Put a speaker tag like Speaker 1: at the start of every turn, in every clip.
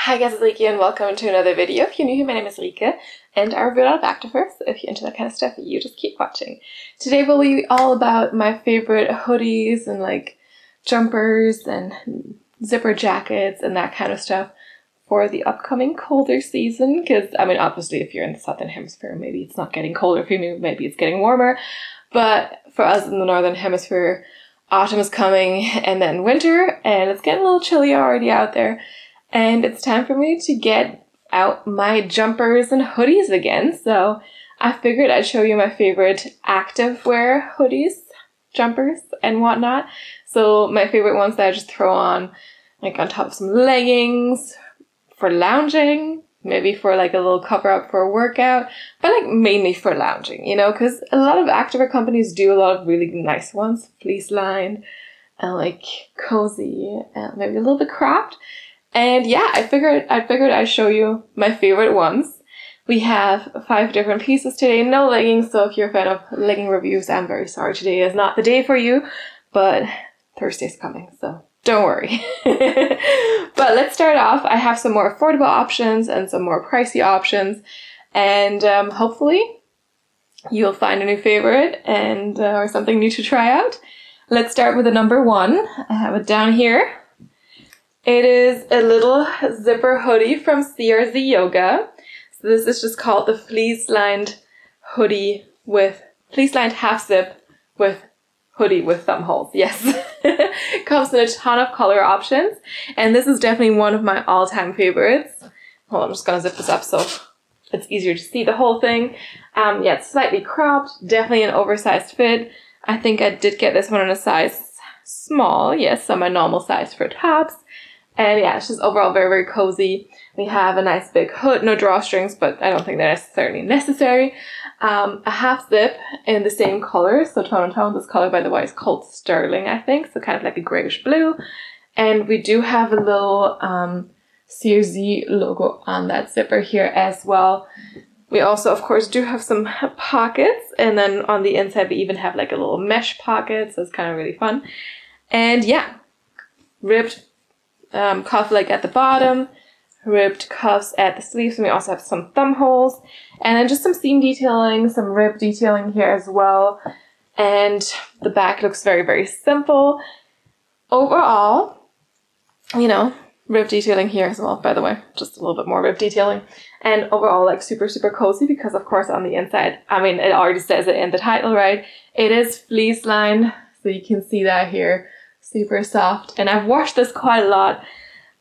Speaker 1: Hi guys, it's Rike and welcome to another video. If you're new here, my name is Rike and I review a lot of activewear, so if you're into that kind of stuff, you just keep watching. Today will be all about my favorite hoodies and like jumpers and zipper jackets and that kind of stuff for the upcoming colder season. Because, I mean, obviously if you're in the southern hemisphere, maybe it's not getting colder for you, maybe it's getting warmer. But for us in the northern hemisphere, autumn is coming and then winter, and it's getting a little chilly already out there. And it's time for me to get out my jumpers and hoodies again. So I figured I'd show you my favorite activewear hoodies, jumpers, and whatnot. So my favorite ones that I just throw on like on top of some leggings for lounging, maybe for like a little cover up for a workout, but like mainly for lounging, you know, because a lot of activewear companies do a lot of really nice ones, fleece lined and like cozy and maybe a little bit cropped. And yeah, I figured I'd show you my favorite ones. We have 5 different pieces today, no leggings, so if you're a fan of legging reviews, I'm very sorry, today is not the day for you, but Thursday's coming, so don't worry. But let's start off. I have some more affordable options and some more pricey options, and hopefully you'll find a new favorite and or something new to try out. Let's start with the number 1. I have it down here. It is a little zipper hoodie from CRZ Yoga. So this is just called the fleece lined hoodie with fleece lined half zip with hoodie with thumbholes. Yes. Comes in a ton of color options. And this is definitely one of my all-time favorites. Hold on, I'm just gonna zip this up so it's easier to see the whole thing. Yeah, it's slightly cropped, definitely an oversized fit. I think I did get this one in a size small. Yes, so my normal size for tops. And yeah, it's just overall very, very cozy. We have a nice big hood, no drawstrings, but I don't think they're necessarily necessary. A half zip in the same color, so tone and tone. This color, by the way, is called Sterling, I think, so kind of like a grayish blue. And we do have a little CRZ logo on that zipper here as well. We also, of course, do have some pockets, and then on the inside we even have like a little mesh pocket, so it's kind of really fun. And yeah, ribbed cuff leg at the bottom, ribbed cuffs at the sleeves, and we also have some thumb holes, and then just some seam detailing, some rib detailing here as well. And the back looks very, very simple. Overall, you know, rib detailing here as well, by the way, just a little bit more rib detailing. And overall, like super, super cozy because, of course, on the inside, I mean, it already says it in the title, right? It is fleece lined, so you can see that here. Super soft, and I've washed this quite a lot.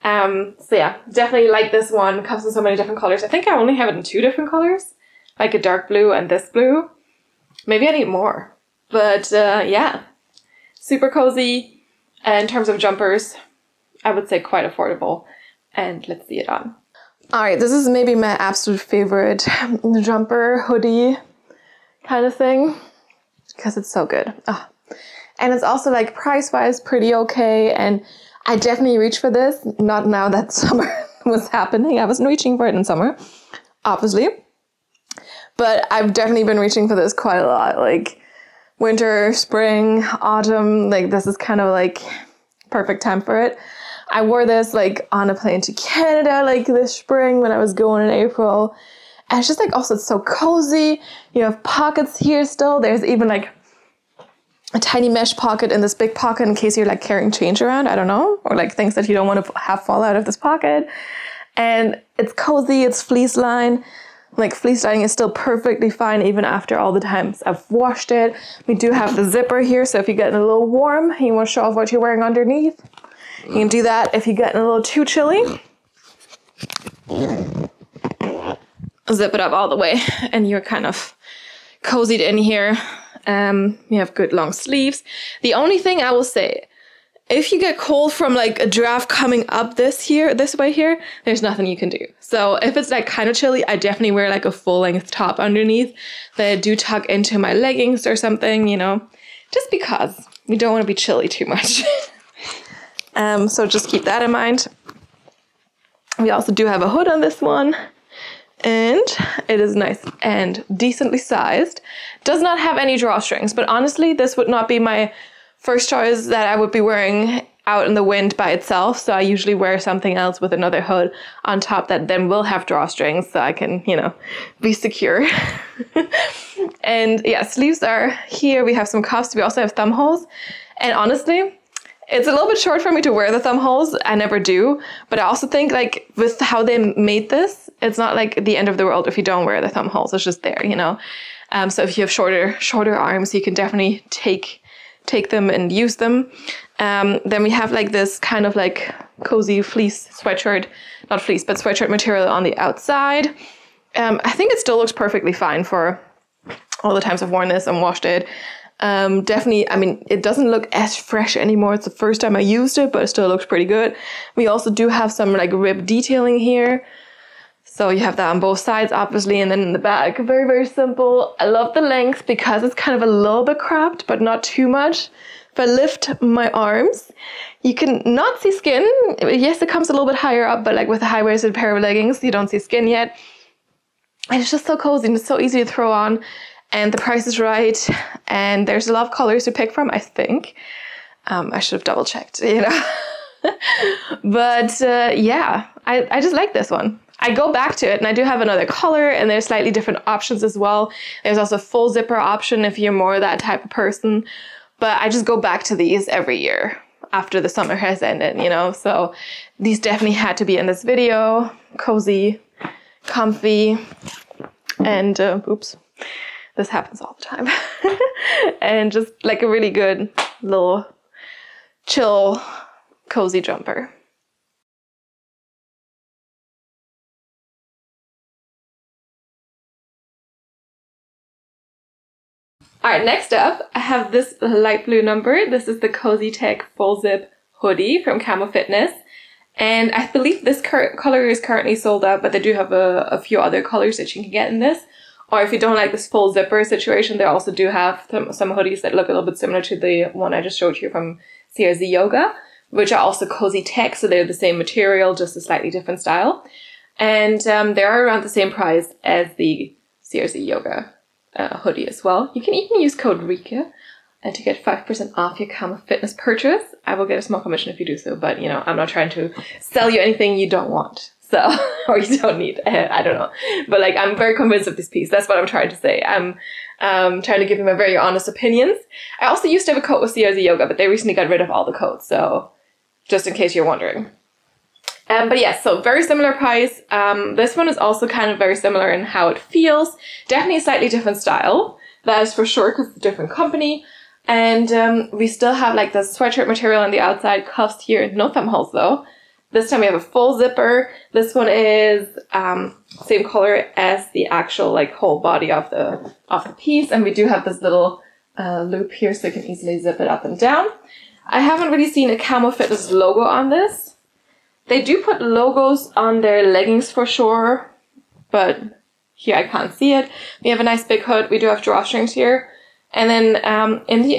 Speaker 1: So yeah, definitely like this one. Comes in so many different colors. I think I only have it in 2 different colors, like a dark blue and this blue. Maybe I need more, but yeah, super cozy. And in terms of jumpers, I would say quite affordable. And let's see it on. All right, this is maybe my absolute favorite jumper hoodie kind of thing because it's so good. Oh. And it's also like price-wise pretty okay, and I definitely reached for this, not now that summer was happening. I wasn't reaching for it in summer, obviously. But I've definitely been reaching for this quite a lot, like winter, spring, autumn, like this is kind of like perfect time for it. I wore this like on a plane to Canada like this spring when I was going in April. And it's just like also it's so cozy. You have pockets here still. There's even like a tiny mesh pocket in this big pocket in case you're like carrying change around, I don't know, or like things that you don't want to have fall out of this pocket. And it's cozy, it's fleece lined. Like fleece lining is still perfectly fine even after all the times I've washed it. We do have the zipper here, so if you're getting a little warm and you want to show off what you're wearing underneath, you can do that. If you're getting a little too chilly, zip it up all the way and you're kind of cozied in here. You have good long sleeves. The only thing I will say, if you get cold from like a draft coming up this way here, there's nothing you can do. So if it's like kind of chilly, I definitely wear like a full length top underneath that I do tuck into my leggings or something, you know, just because you don't want to be chilly too much. So just keep that in mind. We also do have a hood on this one. And it is nice and decently sized. Does not have any drawstrings, but honestly, this would not be my first choice that I would be wearing out in the wind by itself. So I usually wear something else with another hood on top that then will have drawstrings so I can, you know, be secure. And yeah, sleeves are here. We have some cuffs. We also have thumb holes. And honestly, it's a little bit short for me to wear the thumb holes. I never do. But I also think like with how they made this, it's not like the end of the world if you don't wear the thumb holes. It's just there, you know. So if you have shorter arms, you can definitely take them and use them. Then we have like this kind of like cozy fleece sweatshirt, not fleece, but sweatshirt material on the outside. I think it still looks perfectly fine for all the times I've worn this and washed it. Definitely, I mean, it doesn't look as fresh anymore. It's the first time I used it, but it still looks pretty good. We also do have some like rib detailing here. So you have that on both sides, obviously, and then in the back, very, very simple. I love the length because it's kind of a little bit cropped, but not too much. If I lift my arms, you can not see skin. Yes, it comes a little bit higher up, but like with a high-waisted pair of leggings, you don't see skin yet. And it's just so cozy and it's so easy to throw on. And the price is right. And there's a lot of colors to pick from, I think. I should have double checked, you know. But yeah, I just like this one. I go back to it and I do have another color and there's slightly different options as well. There's also a full zipper option if you're more that type of person. But I just go back to these every year after the summer has ended, you know. So these definitely had to be in this video. Cozy, comfy, and oops, this happens all the time. And just like a really good little chill, cozy jumper. All right, next up, I have this light blue number. This is the CozyTec full zip hoodie from Camo Fitness. And I believe this color is currently sold out, but they do have a few other colors that you can get in this. Or if you don't like this full zipper situation, they also do have some hoodies that look a little bit similar to the one I just showed you from CRZ Yoga, which are also CozyTec, so they're the same material, just a slightly different style. And they are around the same price as the CRZ Yoga hoodie as well. You can even use code RIKA to get 5% off your Camo Fitness purchase. I will get a small commission if you do so, but you know, I'm not trying to sell you anything you don't want. So, or you don't need, I don't know. But like, I'm very convinced of this piece. That's what I'm trying to say. I'm trying to give you my very honest opinions. I also used to have a coat with CRZ Yoga, but they recently got rid of all the coats. So just in case you're wondering. But yes, so very similar price. This one is also kind of very similar in how it feels. Definitely a slightly different style. That is for sure, because it's a different company. And we still have like the sweatshirt material on the outside, cuffs here, no thumb holes though. This time we have a full zipper. This one is same color as the actual like whole body of the piece. And we do have this little loop here so you can easily zip it up and down. I haven't really seen a Camo Fitness logo on this. They do put logos on their leggings for sure, but here I can't see it. We have a nice big hood. We do have drawstrings here. And then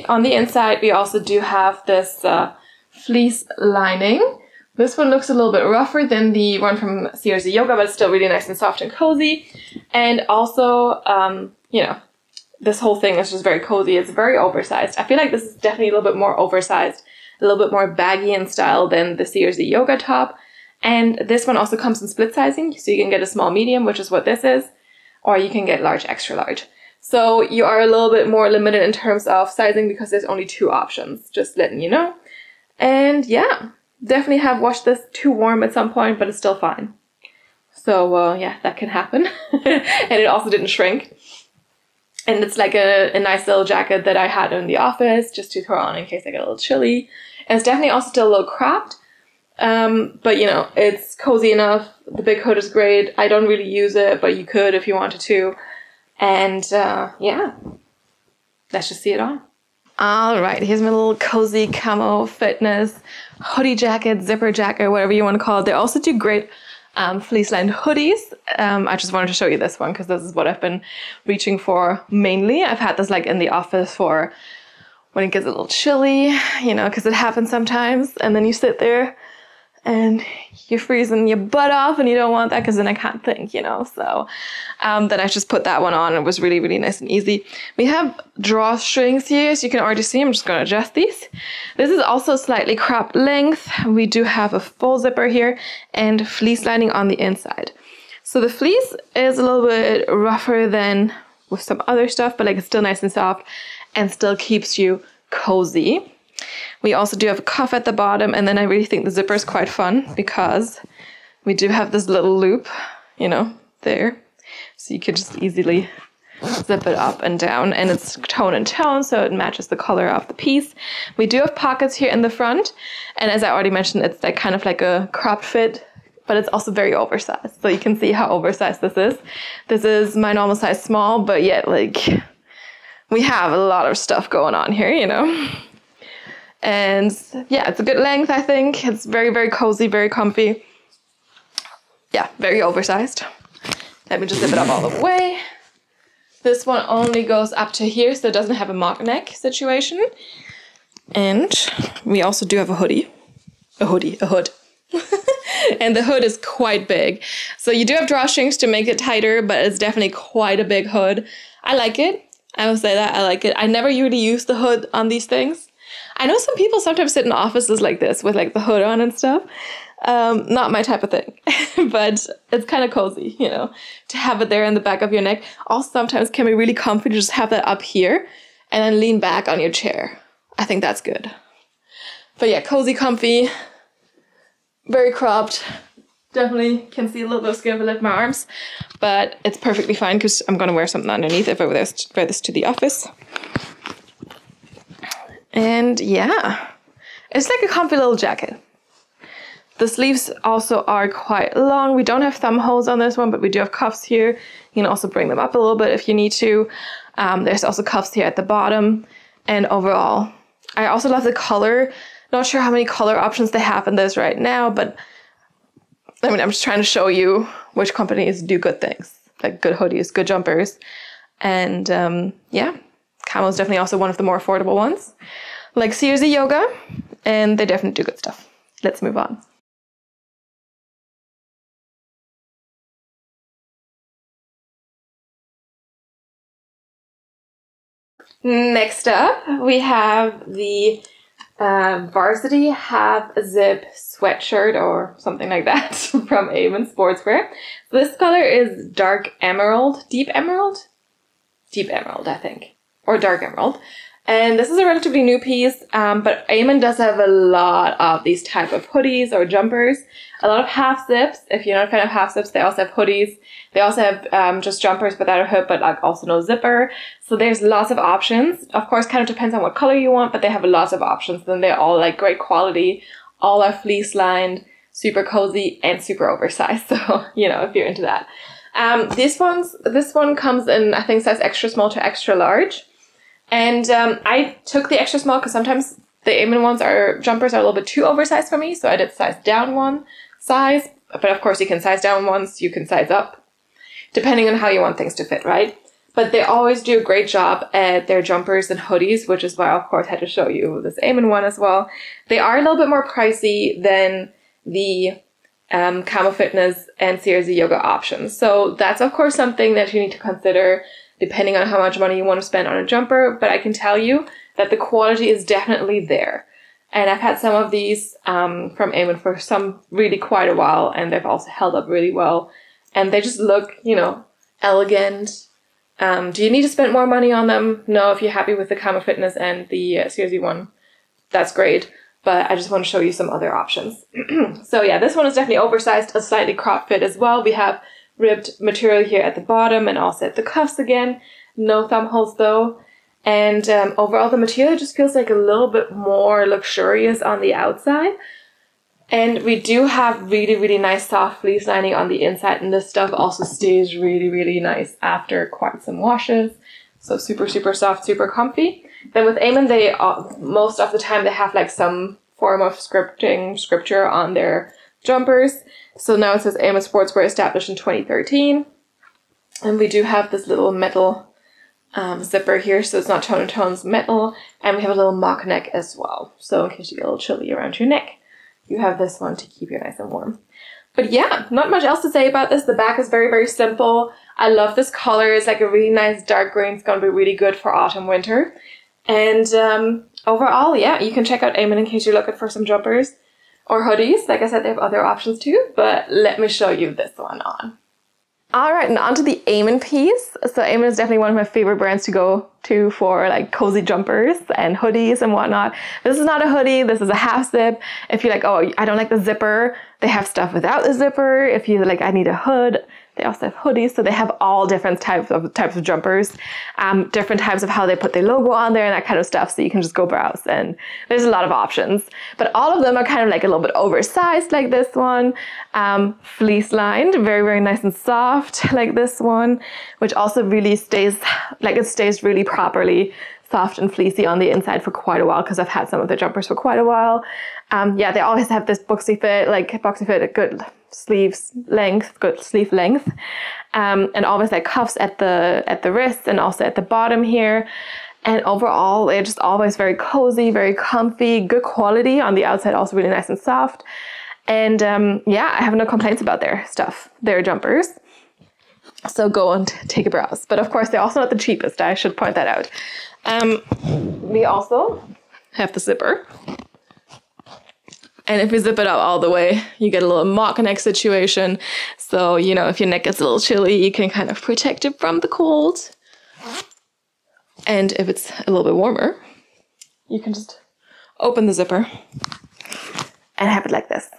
Speaker 1: on the inside, we also do have this fleece lining. This one looks a little bit rougher than the one from CRZ Yoga, but it's still really nice and soft and cozy. And also, you know, this whole thing is just very cozy. It's very oversized. I feel like this is definitely a little bit more oversized, a little bit more baggy in style than the CRZ Yoga top. And this one also comes in split sizing, so you can get a small medium, which is what this is, or you can get large extra large. So you are a little bit more limited in terms of sizing because there's only 2 options, just letting you know. And yeah, definitely have washed this too warm at some point, but it's still fine. So yeah, that can happen. And it also didn't shrink. And it's like a nice little jacket that I had in the office just to throw on in case I get a little chilly. And it's definitely also still a little cropped. But you know, it's cozy enough. The big hood is great. I don't really use it, but you could if you wanted to. And yeah, let's just see it on. All right, here's my little cozy Camo Fitness hoodie jacket, zipper jacket, whatever you want to call it. They also do great fleece-lined hoodies. I just wanted to show you this one because this is what I've been reaching for mainly. I've had this like in the office for when it gets a little chilly, you know, because it happens sometimes. And then you sit there and you're freezing your butt off and you don't want that because then I can't think, you know. So then I just put that one on and it was really, really nice and easy. We have drawstrings here, as you can already see. I'm just going to adjust these. This is also slightly cropped length. We do have a full zipper here and fleece lining on the inside. So the fleece is a little bit rougher than with some other stuff, but like it's still nice and soft and still keeps you cozy. We also do have a cuff at the bottom, and then I really think the zipper is quite fun because we do have this little loop, you know, there. So you could just easily zip it up and down, and it's tone and tone, so it matches the color of the piece. We do have pockets here in the front, and as I already mentioned, it's like kind of like a cropped fit, but it's also very oversized. So you can see how oversized this is. This is my normal size small, but yet like we have a lot of stuff going on here, you know. And yeah, it's a good length, I think. It's very, very cozy, very comfy. Yeah, very oversized. Let me just zip it up all the way. This one only goes up to here, so it doesn't have a mock neck situation. And we also do have a hood. And the hood is quite big. So you do have drawstrings to make it tighter, but it's definitely quite a big hood. I like it. I will say that, I like it. I never really use the hood on these things. I know some people sometimes sit in offices like this with like the hood on and stuff. Not my type of thing, but it's kind of cozy, you know, to have it there in the back of your neck. Also sometimes can be really comfy to just have that up here and then lean back on your chair. I think that's good. But yeah, cozy, comfy, very cropped. Definitely can see a little bit of skin below my arms, but it's perfectly fine because I'm going to wear something underneath if I wear this to the office. And yeah, it's like a comfy little jacket. The sleeves also are quite long. We don't have thumb holes on this one, but we do have cuffs here. You can also bring them up a little bit if you need to. There's also cuffs here at the bottom. And overall, I also love the color. Not sure how many color options they have in this right now, but I mean, I'm just trying to show you which companies do good things, like good hoodies, good jumpers. And yeah, Kamo is definitely also one of the more affordable ones, like CozyTec Yoga, and they definitely do good stuff. Let's move on. Next up, we have the Varsity Half Zip sweatshirt or something like that from Avon Sportswear. So this color is dark emerald, deep emerald, I think, or dark emerald. And this is a relatively new piece, but Eamon does have a lot of these type of hoodies or jumpers, a lot of half zips. If you're not a fan of half zips, they also have hoodies. They also have just jumpers without a hood, but like also no zipper. So there's lots of options. Of course, kind of depends on what color you want, but they have a lot of options. And they're all like great quality. All are fleece lined, super cozy, and super oversized. So, you know, if you're into that. This one comes in, I think, size extra small to extra large. And I took the extra small because sometimes the Eamon ones jumpers are a little bit too oversized for me. So I did size down one size. But of course you can size down ones, you can size up, depending on how you want things to fit, right? But they always do a great job at their jumpers and hoodies, which is why I, of course, had to show you this Eamon one as well. They are a little bit more pricey than the Kamo Fitness and CozyTec Yoga options. So that's, of course, something that you need to consider depending on how much money you want to spend on a jumper. But I can tell you that the quality is definitely there. And I've had some of these from Eamon for some really quite a while, and they've also held up really well. And they just look, you know, elegant. Do you need to spend more money on them? No, if you're happy with the Kamo Fitness and the CozyTec one, that's great. But I just want to show you some other options. So yeah, this one is definitely oversized, a slightly crop fit as well. We have ribbed material here at the bottom and also at the cuffs again. No thumb holes though. And overall the material just feels like a little bit more luxurious on the outside. And we do have really, really nice soft fleece lining on the inside, and this stuff also stays really, really nice after quite some washes. So super, super soft, super comfy. Then with Eamon, they most of the time they have like some form of scripture on their jumpers. So now it says Eamon Sportswear established in 2013. And we do have this little metal zipper here, so it's not tone and tone's metal. And we have a little mock neck as well. So in case you get a little chilly around your neck, you have this one to keep you nice and warm. But yeah, not much else to say about this. The back is very, very simple. I love this color. It's like a really nice dark green. It's going to be really good for autumn, winter. And overall, yeah, you can check out Eamon in case you're looking for some jumpers or hoodies. Like I said, they have other options too, but let me show you this one on. All right, and onto the Eamon piece. So Eamon is definitely one of my favorite brands to go to for like cozy jumpers and hoodies and whatnot. This is not a hoodie, this is a half zip. If you're like, oh, I don't like the zipper, they have stuff without the zipper. If you're like, I need a hood, they also have hoodies. So they have all different types of jumpers, different types of how they put their logo on there and that kind of stuff. So you can just go browse and there's a lot of options. But all of them are kind of like a little bit oversized, like this one. Fleece lined, very, very nice and soft, like this one, which also really stays, like it stays really properly soft and fleecy on the inside for quite a while because I've had some of the jumpers for quite a while. Yeah, they always have this boxy fit, a good sleeves length, good sleeve length, and always like cuffs at the wrist and also at the bottom here. And overall, they're just always very cozy, very comfy, good quality on the outside, also really nice and soft. And yeah, I have no complaints about their stuff, their jumpers. So go and take a browse. But of course, they're also not the cheapest. I should point that out. We also have the zipper. And if you zip it up all the way, you get a little mock neck situation. So, you know, if your neck gets a little chilly, you can kind of protect it from the cold. And if it's a little bit warmer, you can just open the zipper and have it like this.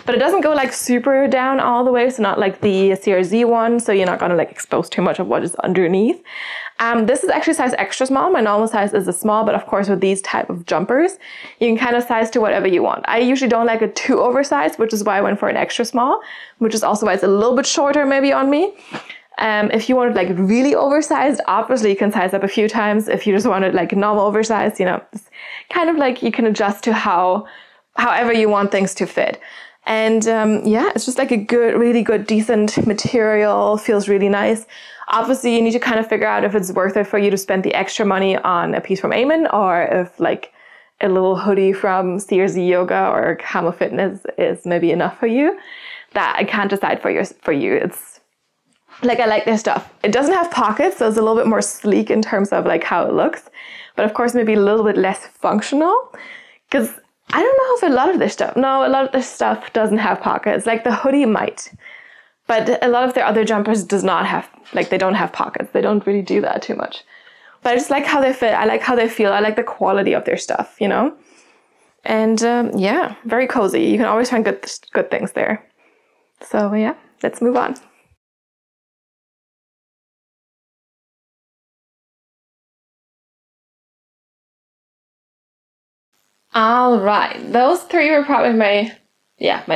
Speaker 1: But it doesn't go like super down all the way, so not like the CRZ one, so you're not gonna like expose too much of what is underneath. This is actually size extra small. My normal size is a small, but of course with these type of jumpers, you can kind of size to whatever you want. I usually don't like it too oversized, which is why I went for an extra small, which is also why it's a little bit shorter maybe on me. If you want it like really oversized, obviously you can size up a few times. If you just want it like normal oversized, you know, it's kind of like you can adjust to however you want things to fit. And yeah, it's just like a good, really good, decent material, feels really nice. Obviously, you need to kind of figure out if it's worth it for you to spend the extra money on a piece from Eamon, or if like a little hoodie from CRZ Yoga or Kamo Fitness is maybe enough for you. That I can't decide for you. It's like, I like their stuff. It doesn't have pockets, so it's a little bit more sleek in terms of like how it looks. But of course, maybe a little bit less functional, because I don't know if a lot of this stuff doesn't have pockets. Like the hoodie might, but a lot of their other jumpers does not have, like they don't have pockets. They don't really do that too much. But I just like how they fit. I like how they feel. I like the quality of their stuff, you know? And yeah, very cozy. You can always find good things there. So yeah, let's move on. All right, those three were probably my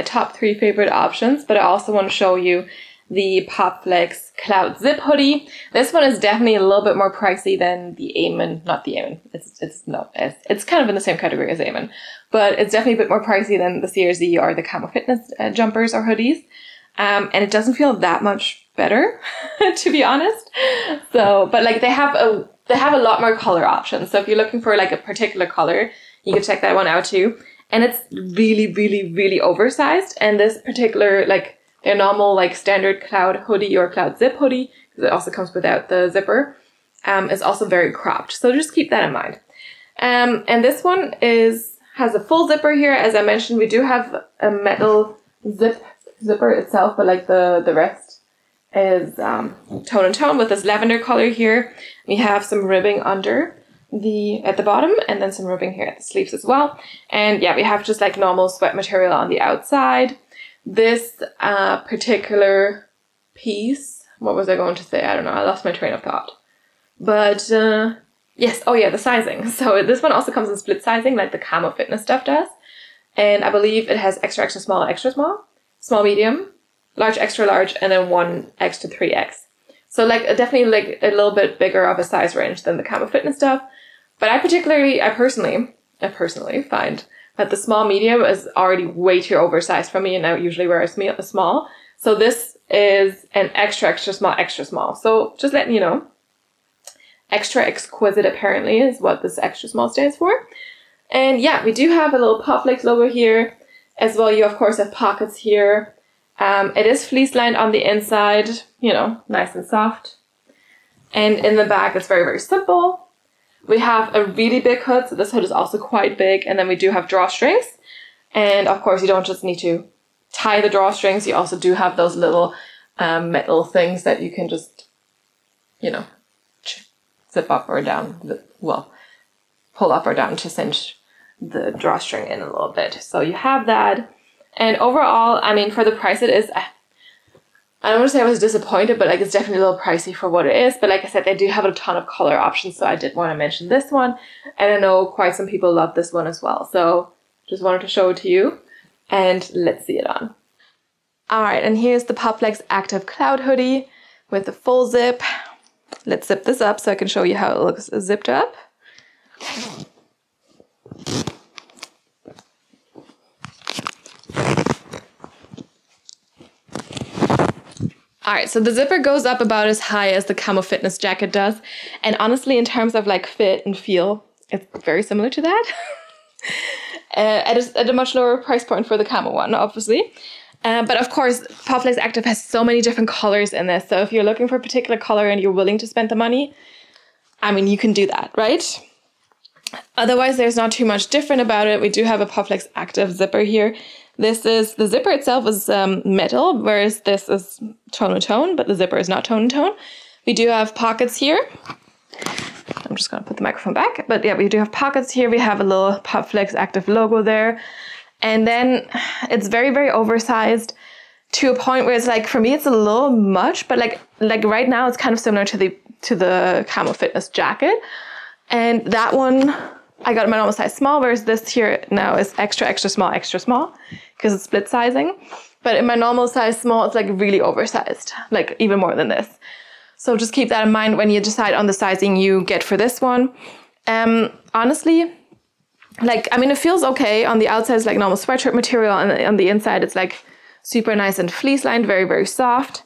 Speaker 1: top 3 favorite options, but I also want to show you the Popflex Cloud Zip hoodie. This one is definitely a little bit more pricey than the Eamon, not the Eamon, it's kind of in the same category as Eamon, but it's definitely a bit more pricey than the CRZ or the Kamo Fitness jumpers or hoodies. And it doesn't feel that much better, to be honest. So, but like they have a lot more color options. So if you're looking for like a particular color, you can check that one out too. And it's really, really, really oversized. And this particular, like their normal, like standard cloud hoodie or cloud zip hoodie, because it also comes without the zipper, is also very cropped. So just keep that in mind. And this one has a full zipper here. As I mentioned, we do have a metal zipper itself, but like the rest is tone and tone with this lavender color here. We have some ribbing under at the bottom, and then some ribbing here at the sleeves as well. And yeah, we have just like normal sweat material on the outside. This particular piece, what was I going to say? I don't know, I lost my train of thought. But yes, oh yeah, the sizing. So this one also comes in split sizing like the Kamo Fitness stuff does. And I believe it has extra, extra small, small medium, large, extra large, and then 1X to 3X. So like definitely like a little bit bigger of a size range than the Kamo Fitness stuff. But I personally find that the small medium is already way too oversized for me, and I usually wear a small. So this is an extra, extra small. So just letting you know, extra exquisite apparently is what this extra small stands for. And yeah, we do have a little Popflex logo here. As well, you of course have pockets here. It is fleece lined on the inside, you know, nice and soft. And in the back, it's very, very simple. We have a really big hood, so this hood is also quite big. And then we do have drawstrings. And of course, you don't just need to tie the drawstrings. You also do have those little metal things that you can just, you know, zip up or down. Well, pull up or down to cinch the drawstring in a little bit. So you have that. And overall, I mean, for the price it is, I don't want to say I was disappointed, but like it's definitely a little pricey for what it is. But like I said, they do have a ton of color options, so I did want to mention this one. And I know quite some people love this one as well. So just wanted to show it to you. And let's see it on. Alright, and here's the Popflex Active Cloud Hoodie with the full zip. Let's zip this up so I can show you how it looks zipped up. Alright, so the zipper goes up about as high as the Camo Fitness jacket does. And honestly, in terms of like fit and feel, it's very similar to that. At a much lower price point for the Camo one, obviously. But of course, Popflex Active has so many different colors in this. So if you're looking for a particular color and you're willing to spend the money, I mean, you can do that, right? Otherwise, there's not too much different about it. We do have a Popflex Active zipper here. This is, the zipper itself is metal, whereas this is tone-to-tone, but the zipper is not tone-to-tone. We do have pockets here. I'm just gonna put the microphone back. But yeah, we do have pockets here. We have a little Popflex Active logo there. And then it's very, very oversized to a point where it's like, for me, it's a little much, but like right now it's kind of similar to the Camo Fitness jacket. And that one, I got in my normal size small, whereas this here now is extra, extra small, because it's split sizing. But in my normal size small, it's like really oversized, like even more than this. So just keep that in mind when you decide on the sizing you get for this one. Honestly, like, I mean, it feels okay. On the outside, it's like normal sweatshirt material, and on the inside, it's like super nice and fleece lined, very, very soft.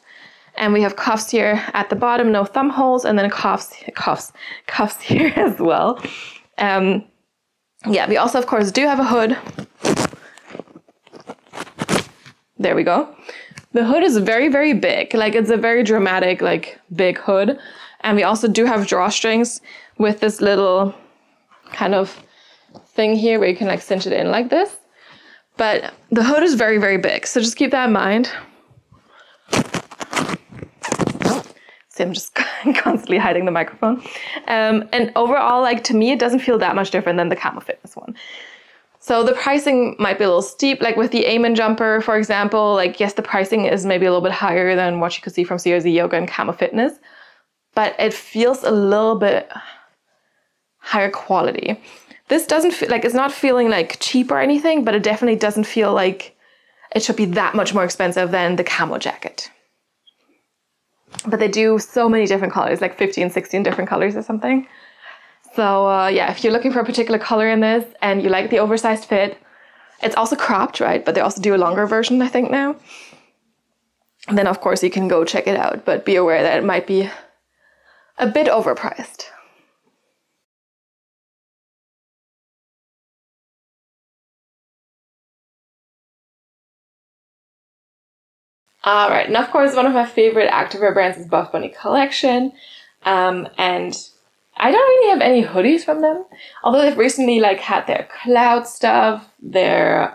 Speaker 1: And we have cuffs here at the bottom, no thumb holes, and then cuffs here as well. Yeah, we also, of course, do have a hood. There we go. The hood is very, very big. Like, it's a very dramatic, like, big hood. And we also do have drawstrings with this little kind of thing here where you can like cinch it in like this. But the hood is very, very big, so just keep that in mind. See, I'm just constantly hiding the microphone. And overall, like, to me, it doesn't feel that much different than the Camo Fitness one. So the pricing might be a little steep, like with the Amen jumper, for example. Like, yes, the pricing is maybe a little bit higher than what you could see from CozyTec Yoga and Camo Fitness, but it feels a little bit higher quality. This doesn't feel like, it's not feeling like cheap or anything, but it definitely doesn't feel like it should be that much more expensive than the Camo jacket. But they do so many different colors, like 15, 16 different colors or something. So yeah, if you're looking for a particular color in this and you like the oversized fit, it's also cropped, right? But they also do a longer version, I think, now. And then of course you can go check it out, but be aware that it might be a bit overpriced. All right, and of course, one of my favorite activewear brands is Buffbunny collection, and I don't really have any hoodies from them, although they've recently like had their cloud stuff, their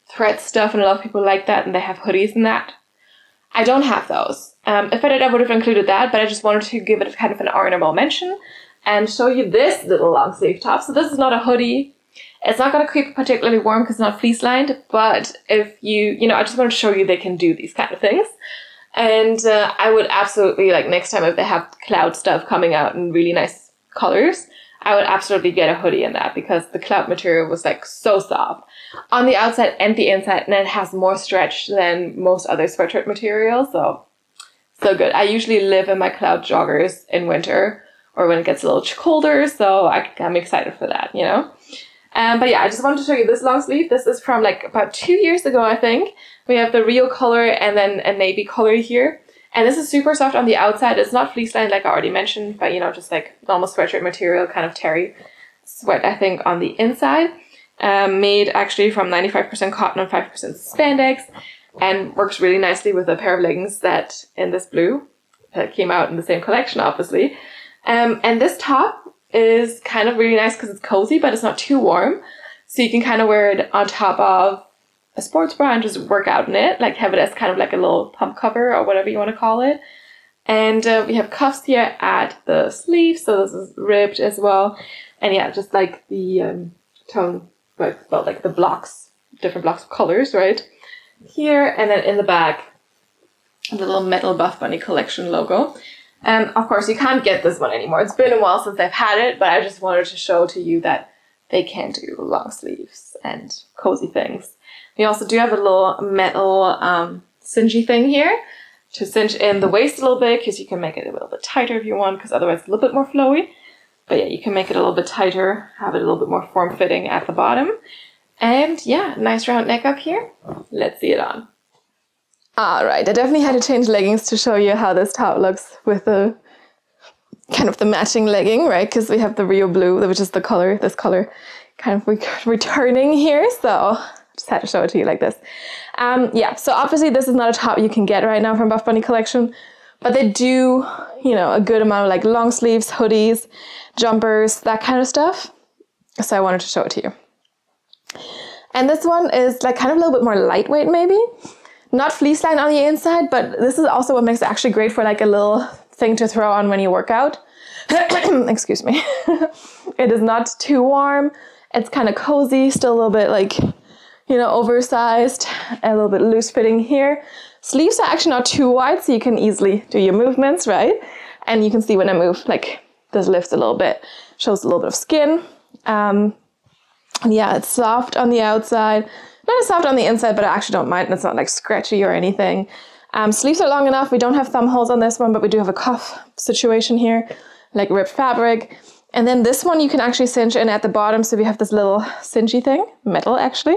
Speaker 1: thread stuff, and a lot of people like that, and they have hoodies in that. I don't have those. If I did, I would have included that, but I just wanted to give it kind of an honorable mention and show you this little long sleeve top. So this is not a hoodie. It's not going to keep particularly warm because it's not fleece lined, but if you know, I just want to show you they can do these kind of things. And I would absolutely, like, next time if they have cloud stuff coming out in really nice colors, I would absolutely get a hoodie in that, because the cloud material was like so soft on the outside and the inside, and it has more stretch than most other sweatshirt materials. So good. I usually live in my cloud joggers in winter or when it gets a little colder, so I'm excited for that, you know. But yeah, I just wanted to show you this long sleeve. This is from like about 2 years ago, I think. We have the Rio color and then a navy color here. And this is super soft on the outside. It's not fleece lined like I already mentioned, but you know, just like normal sweatshirt material, kind of terry sweat, I think, on the inside. made actually from 95% cotton and 5% spandex, and works really nicely with a pair of leggings that in this blue came out in the same collection, obviously. And this top is kind of really nice because it's cozy, but it's not too warm. So you can kind of wear it on top of a sports bra and just work out in it, like have it as kind of like a little pump cover or whatever you want to call it. And we have cuffs here at the sleeve, so this is ribbed as well. And yeah, just like the tone, well, like the blocks, different blocks of colors, right? Here, and then in the back, the little metal Buffbunny collection logo. Of course, you can't get this one anymore. It's been a while since I've had it, but I just wanted to show to you that they can do long sleeves and cozy things. We also do have a little metal cinchy thing here to cinch in the waist a little bit, because you can make it a little bit tighter if you want, because otherwise it's a little bit more flowy. But yeah, you can make it a little bit tighter, have it a little bit more form-fitting at the bottom. And yeah, nice round neck up here. Let's see it on. Alright, I definitely had to change leggings to show you how this top looks with the kind of the matching legging, right? Because we have the Rio blue, which is the color, this color kind of returning here. So just had to show it to you like this. Yeah, so obviously this is not a top you can get right now from Buffbunny collection, but they do, you know, a good amount of like long sleeves, hoodies, jumpers, that kind of stuff. So I wanted to show it to you. And this one is like kind of a little bit more lightweight maybe. Not fleece line on the inside, but this is also what makes it actually great for like a little thing to throw on when you work out. Excuse me. It is not too warm. It's kind of cozy, still a little bit like, you know, oversized, a little bit loose fitting here. Sleeves are actually not too wide, so you can easily do your movements, right? And you can see when I move, like this lifts a little bit, shows a little bit of skin. And yeah, it's soft on the outside, not as soft on the inside, but I actually don't mind. It's not like scratchy or anything. Sleeves are long enough. We don't have thumb holes on this one, but we do have a cuff situation here, like ripped fabric. And then this one you can actually cinch in at the bottom. So we have this little cinchy thing, metal actually.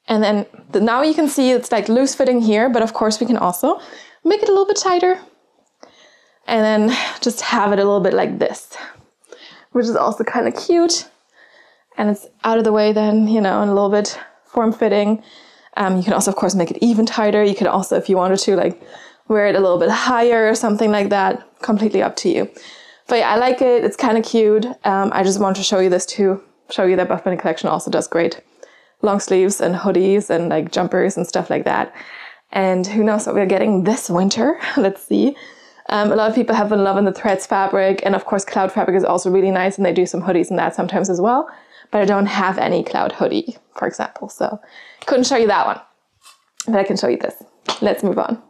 Speaker 1: And then now you can see it's like loose fitting here, but of course we can also make it a little bit tighter. And then just have it a little bit like this, which is also kind of cute. And it's out of the way then, you know, and a little bit form-fitting. You can also, of course, make it even tighter. You can also, if you wanted to, like wear it a little bit higher or something like that. Completely up to you. But yeah, I like it. It's kind of cute. I just want to show you this too. Show you that Buffbunny collection also does great long sleeves and hoodies and like jumpers and stuff like that. And who knows what we're getting this winter. Let's see. A lot of people have been loving the threads fabric. And of course, cloud fabric is also really nice. And they do some hoodies and that sometimes as well. But I don't have any cloud hoodie, for example. So couldn't show you that one. But I can show you this. Let's move on.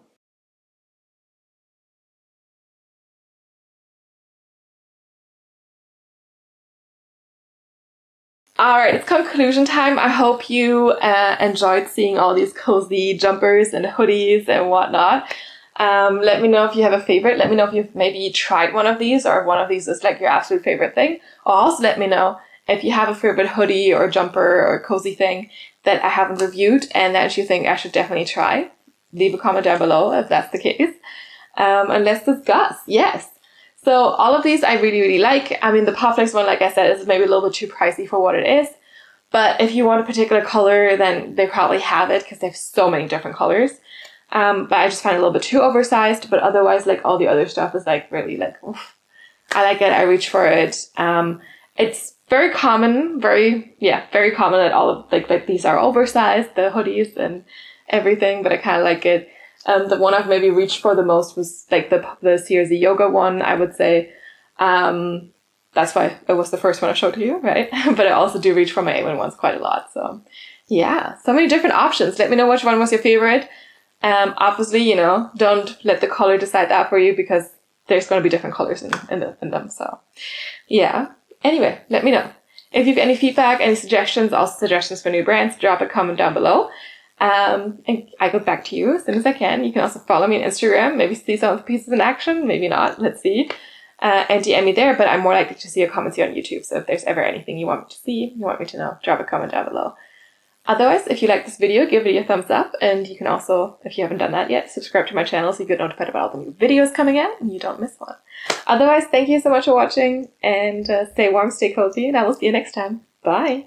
Speaker 1: Alright, it's conclusion time. I hope you enjoyed seeing all these cozy jumpers and hoodies and whatnot. Let me know if you have a favorite. Let me know if you've maybe tried one of these or if one of these is like your absolute favorite thing. Or also let me know if you have a favorite hoodie or jumper or cozy thing that I haven't reviewed and that you think I should definitely try. Leave a comment down below if that's the case. And let's discuss. Yes. So all of these I really, really like. I mean, the Popflex one, like I said, is maybe a little bit too pricey for what it is. But if you want a particular color, then they probably have it because they have so many different colors. But I just find it a little bit too oversized. But otherwise, like all the other stuff is like really like, oof. I like it. I reach for it. It's very common, very common that all of like these are oversized, the hoodies and everything. But I kind of like it. The one I've maybe reached for the most was like the CRZ yoga one, I would say. That's why it was the first one I showed to you, right? But I also do reach for my A1 ones quite a lot. So yeah, so many different options. Let me know which one was your favorite. Obviously, you know, don't let the color decide that for you because there's going to be different colors in them. So yeah. Anyway, let me know. If you have any feedback, any suggestions, also suggestions for new brands, drop a comment down below. And I get back to you as soon as I can. You can also follow me on Instagram, maybe see some of the pieces in action, maybe not, let's see. And DM me there, but I'm more likely to see your comments here on YouTube. So if there's ever anything you want me to see, you want me to know, drop a comment down below. Otherwise, if you like this video, give it a thumbs up. And you can also, if you haven't done that yet, subscribe to my channel so you get notified about all the new videos coming out and you don't miss one. Otherwise, thank you so much for watching and stay warm, stay cozy, and I will see you next time. Bye!